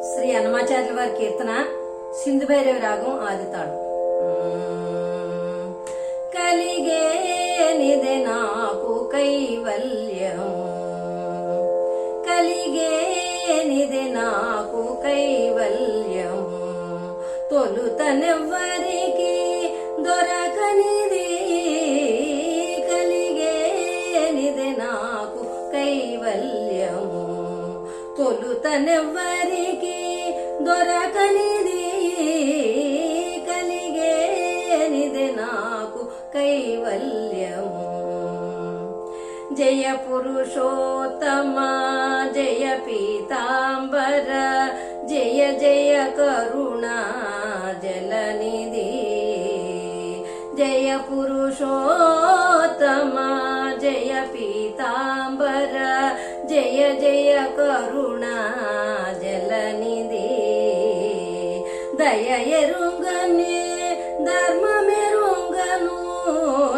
శ్రీ హనుమాచార్యుల వారి కీర్తన సింధు భైరవి రాగం ఆదితాళం. కలిగేనిదే నాకు కైవల్యం, కలిగేనిదే నాకు కైవల్యం, తొలుతనెవ్వరికి దొరకనిది. కలిగేనిదే నాకు కైవల్యము, తొలుతనెవ్వరికి దొరకనిది. కలిగేనిదే నాకు కైవల్యము. జయ పురుషోత్తమ జయ పీతాంబర, జయ జయ కరుణా జలనిధి. జయ పురుషోత్తమ జయ పీతాంబర, జయ జయ కరుణా జలనిధి. దయ ఎరుంగనే ధర్మమెరుంగను,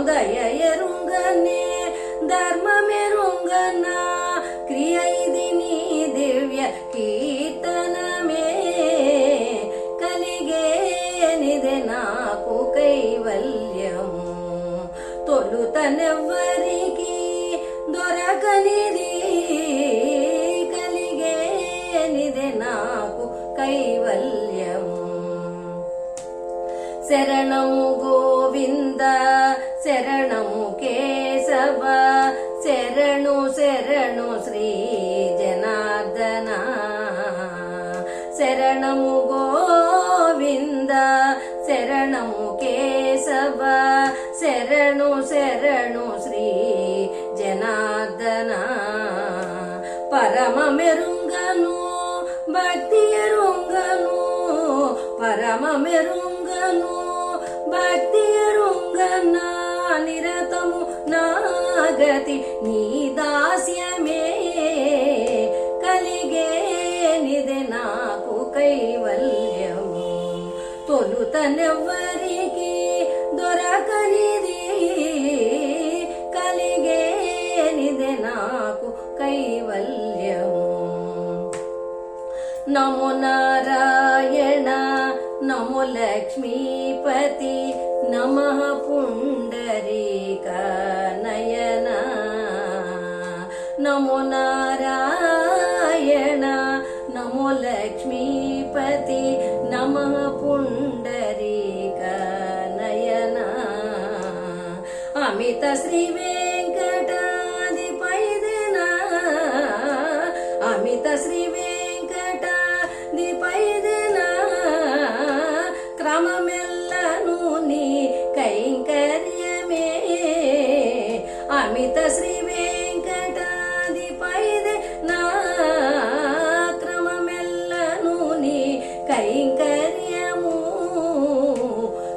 దయ ఎరుంగనే ధర్మమెరుంగనా, క్రియ ఇది నీ దివ్య కీర్తనమే. కలిగేనిదే నాకు కైవల్యము, తొలుతనెవ్వరికి దొరకనిది. కలిగేనిదే నాకు కైవల్యము. శరణము గోవింద శరణము కేశవ, శరణు శరణు శ్రీ జనార్దన. శరణము గోవింద శరణము కేశవ, శరణు శరణు శ్రీ జనార్దన. పరమ మెరుంగను భక్తి ఎరుంగను, పరమ మెరుంగను భక్తి ఎరుంగనా, నిరతము నాగతి నీ దాస్యమే. కలిగేనిదే నాకు కైవల్యము, తొలుతనెవ్వరికి దొరకనిది. కలిగేనిదే నాకు కైవల్యము. నమో నారాయణ నమో లక్ష్మీపతి, నమః పుండరీక నయన. నమో నారాయణ నమో లక్ష్మీపతి, నమః పుండరీక నయన. అమిత శ్రీ వెంకటాదిపైదెనా, అమిత శ్రీ వెంకటాదిపైదెనా, క్రమమెల్లను నీ కైంకర్యమే. అమిత శ్రీ వెంకటాదిపైదెనా, క్రమమెల్లను నీ కైంకర్యము.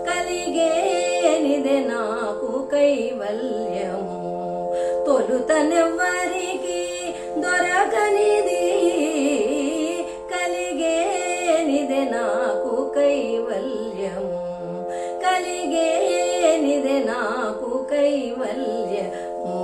కలిగేనిదే నాకు కైవల్యము, తొలుతనెవ్వరికి దొరకనిది. కలిగేనిదే నాకు కైవల్యము, కలిగేనిదే నాకు కైవల్యము.